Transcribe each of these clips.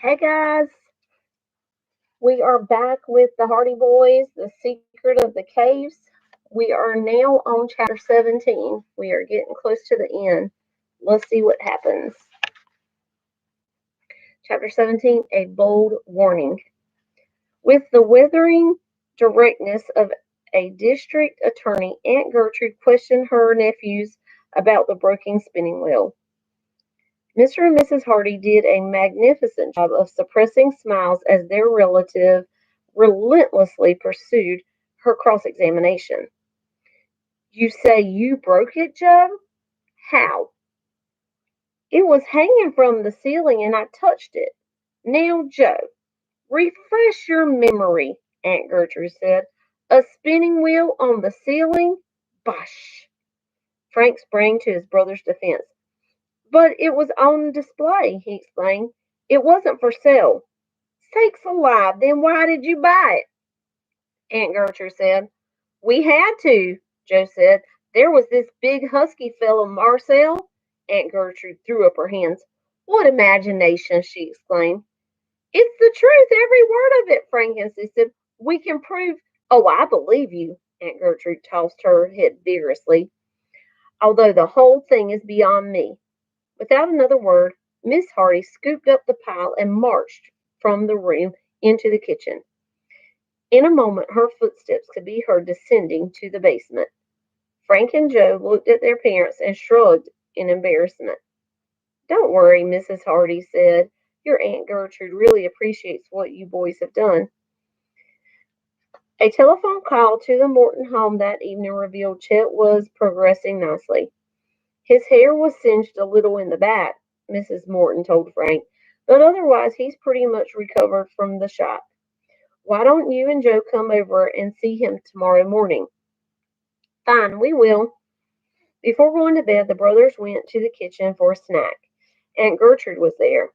Hey guys, we are back with the Hardy Boys, The Secret of the Caves. We are now on chapter 17. We are getting close to the end. Let's see what happens. Chapter 17, A Bold Warning. With the withering directness of a district attorney, Aunt Gertrude questioned her nephews about the broken spinning wheel. Mr. and Mrs. Hardy did a magnificent job of suppressing smiles as their relative relentlessly pursued her cross-examination. "You say you broke it, Joe? How?" "It was hanging from the ceiling and I touched it." "Now, Joe, refresh your memory," Aunt Gertrude said. "A spinning wheel on the ceiling? Bosh!" Frank sprang to his brother's defense. "But it was on display," he explained. "It wasn't for sale." "Sakes alive, then why did you buy it?" Aunt Gertrude said. "We had to," Joe said. "There was this big husky fellow, Marcel." Aunt Gertrude threw up her hands. "What imagination!" she exclaimed. "It's the truth, every word of it," Frank insisted. "We can prove—" "Oh, I believe you." Aunt Gertrude tossed her head vigorously. "Although the whole thing is beyond me." Without another word, Miss Hardy scooped up the pile and marched from the room into the kitchen. In a moment her footsteps could be heard descending to the basement. Frank and Joe looked at their parents and shrugged in embarrassment. "Don't worry," Mrs. Hardy said. "Your Aunt Gertrude really appreciates what you boys have done." A telephone call to the Morton home that evening revealed Chet was progressing nicely. "His hair was singed a little in the back," Mrs. Morton told Frank, "but otherwise he's pretty much recovered from the shock. Why don't you and Joe come over and see him tomorrow morning?" "Fine, we will." Before going to bed, the brothers went to the kitchen for a snack. Aunt Gertrude was there.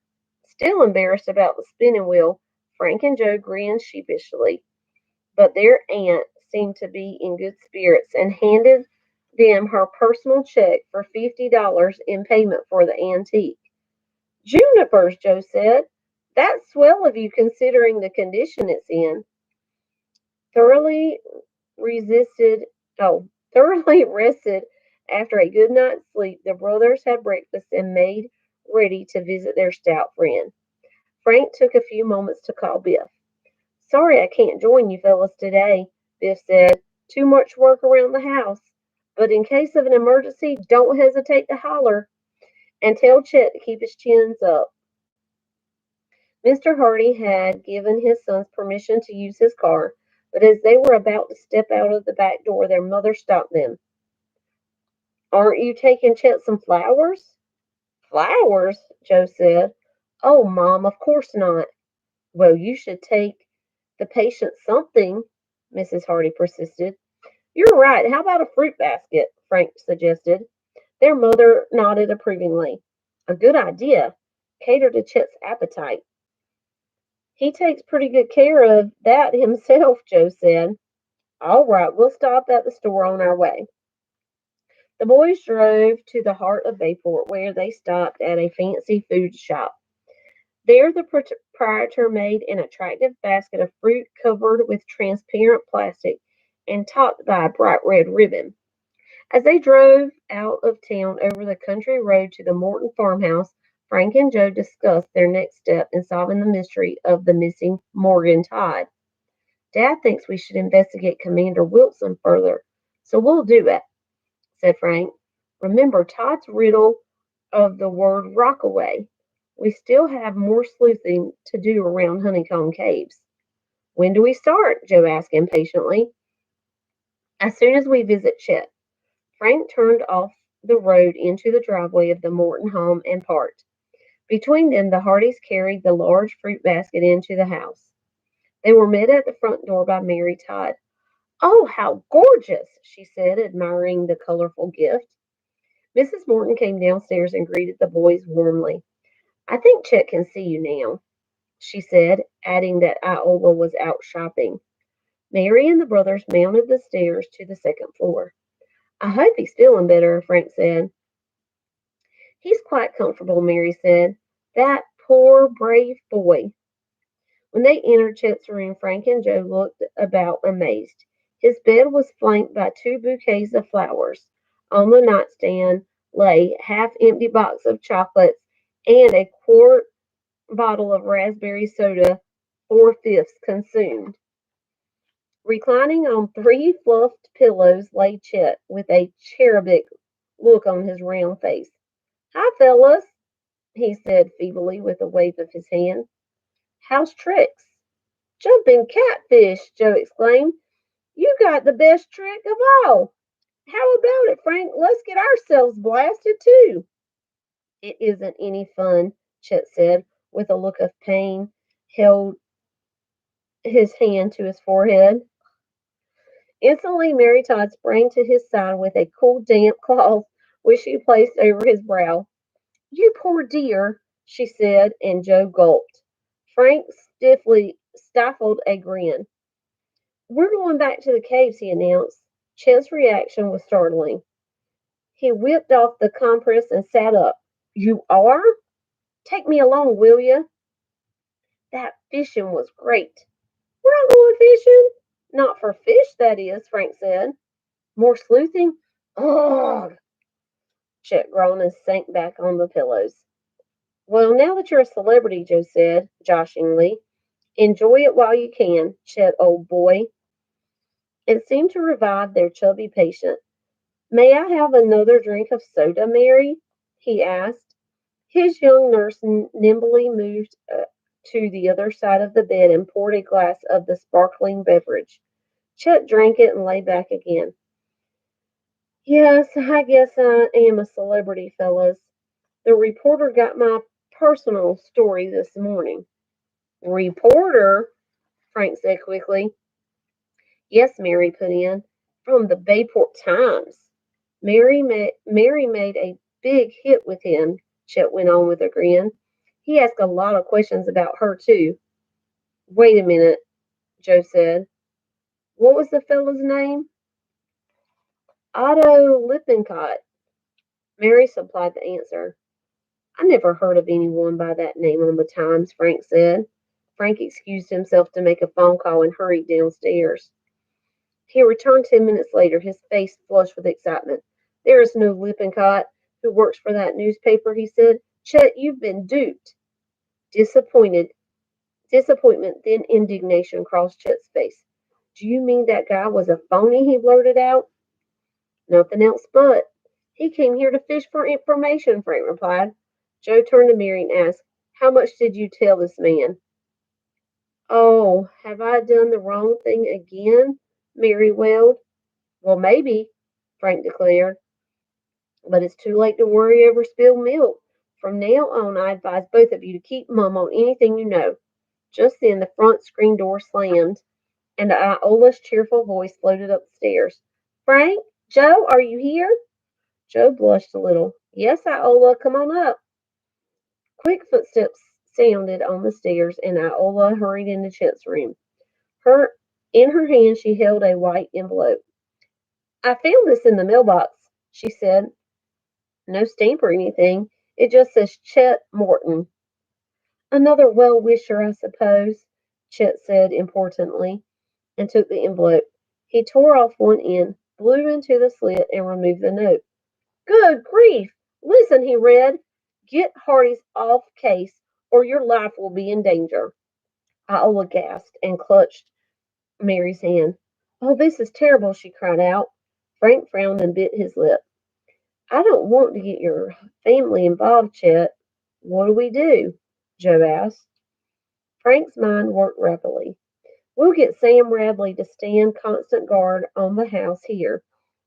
Still embarrassed about the spinning wheel, Frank and Joe grinned sheepishly, but their aunt seemed to be in good spirits and handed them her personal check for $50 in payment for the antique. "Junipers," Joe said. "That's swell of you considering the condition it's in." Thoroughly resisted thoroughly rested after a good night's sleep, the brothers had breakfast and made ready to visit their stout friend. Frank took a few moments to call Biff. "Sorry I can't join you fellas today," Biff said. "Too much work around the house. But in case of an emergency, don't hesitate to holler. And tell Chet to keep his chins up." Mr. Hardy had given his sons permission to use his car, but as they were about to step out of the back door, their mother stopped them. "Aren't you taking Chet some flowers?" "Flowers?" Joe said. "Oh, Mom, of course not." "Well, you should take the patient something," Mrs. Hardy persisted. "You're right. How about a fruit basket?" Frank suggested. Their mother nodded approvingly. "A good idea. Cater to Chet's appetite." "He takes pretty good care of that himself," Joe said. "All right, we'll stop at the store on our way." The boys drove to the heart of Bayport, where they stopped at a fancy food shop. There the proprietor made an attractive basket of fruit covered with transparent plastic and topped by a bright red ribbon. As they drove out of town over the country road to the Morton farmhouse, Frank and Joe discussed their next step in solving the mystery of the missing Morgan Todd. "Dad thinks we should investigate Commander Wilson further, so we'll do it," said Frank. "Remember Todd's riddle of the word Rockaway. We still have more sleuthing to do around Honeycomb Caves." "When do we start?" Joe asked impatiently. "As soon as we visit Chet." Frank turned off the road into the driveway of the Morton home and parked. Between them, the Hardys carried the large fruit basket into the house. They were met at the front door by Mary Todd. "Oh, how gorgeous!" she said, admiring the colorful gift. Mrs. Morton came downstairs and greeted the boys warmly. "I think Chet can see you now," she said, adding that Iola was out shopping. Mary and the brothers mounted the stairs to the second floor. "I hope he's feeling better," Frank said. "He's quite comfortable," Mary said. "That poor, brave boy. When they entered Chet's room, Frank and Joe looked about amazed. His bed was flanked by two bouquets of flowers. On the nightstand lay half-empty box of chocolates and a quart bottle of raspberry soda, four-fifths consumed. Reclining on three fluffed pillows lay Chet, with a cherubic look on his round face. "Hi, fellas," he said feebly with a wave of his hand. "How's tricks?" "Jumping catfish!" Joe exclaimed. "You got the best trick of all. How about it, Frank? Let's get ourselves blasted, too." "It isn't any fun," Chet said, with a look of pain, held his hand to his forehead. Instantly, Mary Todd sprang to his side with a cool, damp cloth which she placed over his brow. "You poor dear," she said, and Joe gulped. Frank stiffly stifled a grin. "We're going back to the caves," he announced. Chet's reaction was startling. He whipped off the compress and sat up. "You are? Take me along, will you?" "That fishing was great." "We're not going fishing." "Not for fish, that is," Frank said. "More sleuthing?" "Ugh!" Chet groaned and sank back on the pillows. "Well, now that you're a celebrity," Joe said, joshingly, "enjoy it while you can, Chet, old boy." It seemed to revive their chubby patient. "May I have another drink of soda, Mary?" he asked. His young nurse nimbly moved to the other side of the bed and poured a glass of the sparkling beverage. Chet drank it and lay back again. "Yes, I guess I am a celebrity, fellas. The reporter got my personal story this morning." "Reporter?" Frank said quickly. "Yes," Mary put in. "From the Bayport Times. Mary made a big hit with him," Chet went on with a grin. "He asked a lot of questions about her, too." "Wait a minute," Joe said. "What was the fellow's name?" "Otto Lippincott." Mary supplied the answer. "I never heard of anyone by that name on the Times," Frank said. Frank excused himself to make a phone call and hurried downstairs. He returned 10 minutes later, his face flushed with excitement. "There is no Lippincott who works for that newspaper," he said. "Chet, you've been duped." Disappointment, then indignation crossed Chet's face. "Do you mean that guy was a phony?" he blurted out. "Nothing else but. He came here to fish for information," Frank replied. Joe turned to Mary and asked, "How much did you tell this man?" "Oh, have I done the wrong thing again?" Mary wailed. "Well, maybe," Frank declared, "but it's too late to worry over spilled milk. From now on, I advise both of you to keep mum on anything you know." Just then, the front screen door slammed, and Iola's cheerful voice floated up the stairs. "Frank? Joe, are you here?" Joe blushed a little. "Yes, Iola, come on up." Quick footsteps sounded on the stairs, and Iola hurried into Chet's room. In her hand, she held a white envelope. "I found this in the mailbox," she said. "No stamp or anything. It just says Chet Morton." "Another well-wisher, I suppose," Chet said importantly, and took the envelope. He tore off one end, blew into the slit, and removed the note. "Good grief! Listen," he read. "Get Hardy's off case, or your life will be in danger." Iola gasped and clutched Mary's hand. "Oh, this is terrible," she cried out. Frank frowned and bit his lip. "I don't want to get your family involved, Chet." "What do we do?" Joe asked. Frank's mind worked rapidly. "We'll get Sam Radley to stand constant guard on the house here,"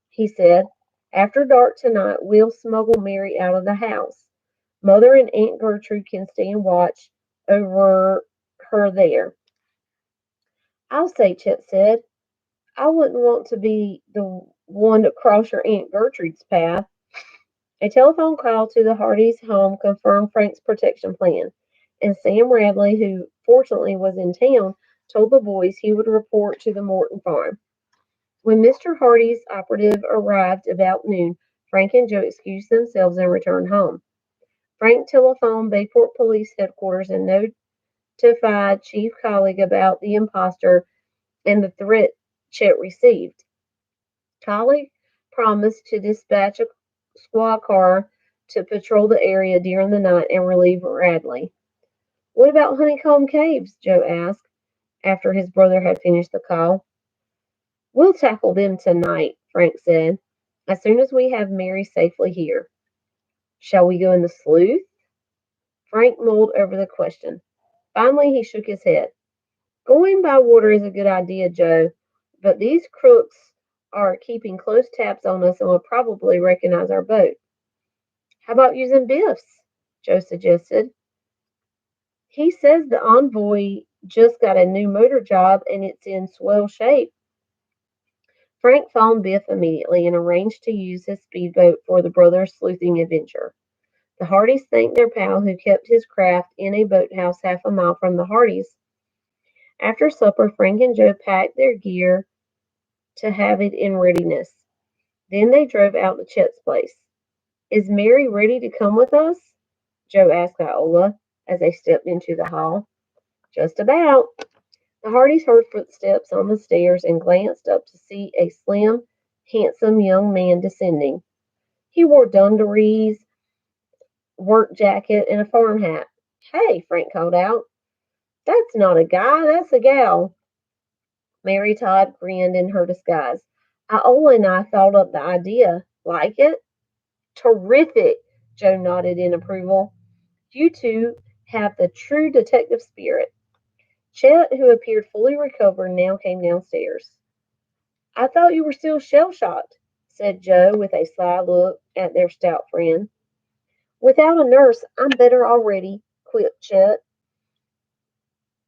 he said. "After dark tonight, we'll smuggle Mary out of the house. Mother and Aunt Gertrude can stand watch over her there." "I'll say," Chet said. "I wouldn't want to be the one to cross your Aunt Gertrude's path." A telephone call to the Hardys' home confirmed Frank's protection plan, and Sam Radley, who fortunately was in town, told the boys he would report to the Morton farm. When Mr. Hardy's operative arrived about noon, Frank and Joe excused themselves and returned home. Frank telephoned Bayport Police Headquarters and notified Chief Colleague about the imposter and the threat Chet received. Colleague promised to dispatch a squad car to patrol the area during the night and relieve Radley. "What about Honeycomb Caves?" Joe asked, after his brother had finished the call. "We'll tackle them tonight," Frank said, "as soon as we have Mary safely here." "Shall we go in the slough?" Frank mulled over the question. Finally, he shook his head. "Going by water is a good idea, Joe, but these crooks are keeping close tabs on us and will probably recognize our boat." "How about using Biff's?" Joe suggested. "He says the Envoy just got a new motor job and it's in swell shape." Frank phoned Biff immediately and arranged to use his speedboat for the brothers' sleuthing adventure. The Hardys thanked their pal who kept his craft in a boathouse half a mile from the Hardys. After supper, Frank and Joe packed their gear to have it in readiness. Then they drove out to Chet's place. "Is Mary ready to come with us?" Joe asked Iola as they stepped into the hall. "Just about." The Hardys heard footsteps on the stairs and glanced up to see a slim, handsome young man descending. He wore dungarees, work jacket, and a farm hat. "Hey," Frank called out. "That's not a guy, that's a gal." Mary Todd grinned in her disguise. "Iola and I thought up the idea. Like it?" "Terrific," Joe nodded in approval. "You two have the true detective spirit." Chet, who appeared fully recovered, now came downstairs. "I thought you were still shell-shocked," said Joe with a sly look at their stout friend. "Without a nurse, I'm better already," quipped Chet.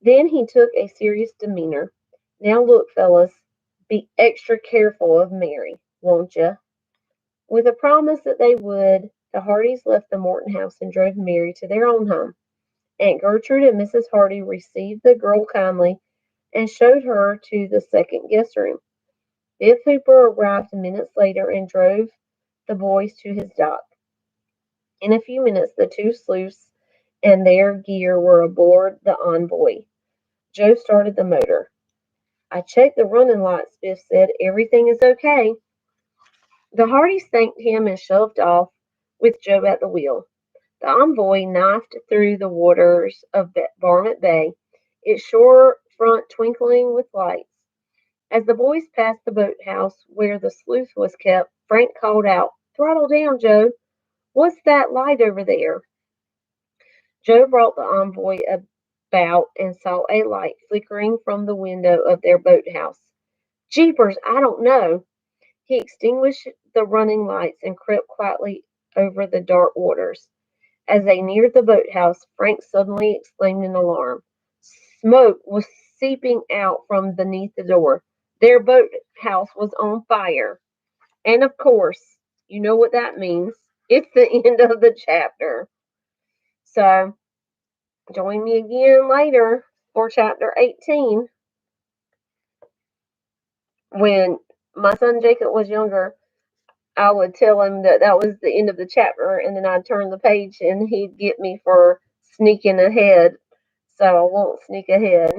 Then he took a serious demeanor. "Now look, fellas, be extra careful of Mary, won't you?" With a promise that they would, the Hardys left the Morton house and drove Mary to their own home. Aunt Gertrude and Mrs. Hardy received the girl kindly and showed her to the second guest room. Biff Hooper arrived minutes later and drove the boys to his dock. In a few minutes, the two sleuths and their gear were aboard the Envoy. Joe started the motor. "I checked the running lights," Biff said. "Everything is okay." The Hardys thanked him and shoved off with Joe at the wheel. The Envoy knifed through the waters of Barnett Bay, its shore front twinkling with lights. As the boys passed the boathouse where the sloop was kept, Frank called out, "Throttle down, Joe. What's that light over there?" Joe brought the Envoy about and saw a light flickering from the window of their boathouse. "Jeepers, I don't know." He extinguished the running lights and crept quietly over the dark waters. As they neared the boathouse, Frank suddenly exclaimed in alarm. Smoke was seeping out from beneath the door. Their boathouse was on fire. And of course, you know what that means. It's the end of the chapter. So, join me again later for chapter 18. When my son Jacob was younger, I would tell him that that was the end of the chapter, and then I'd turn the page and he'd get me for sneaking ahead. So I won't sneak ahead.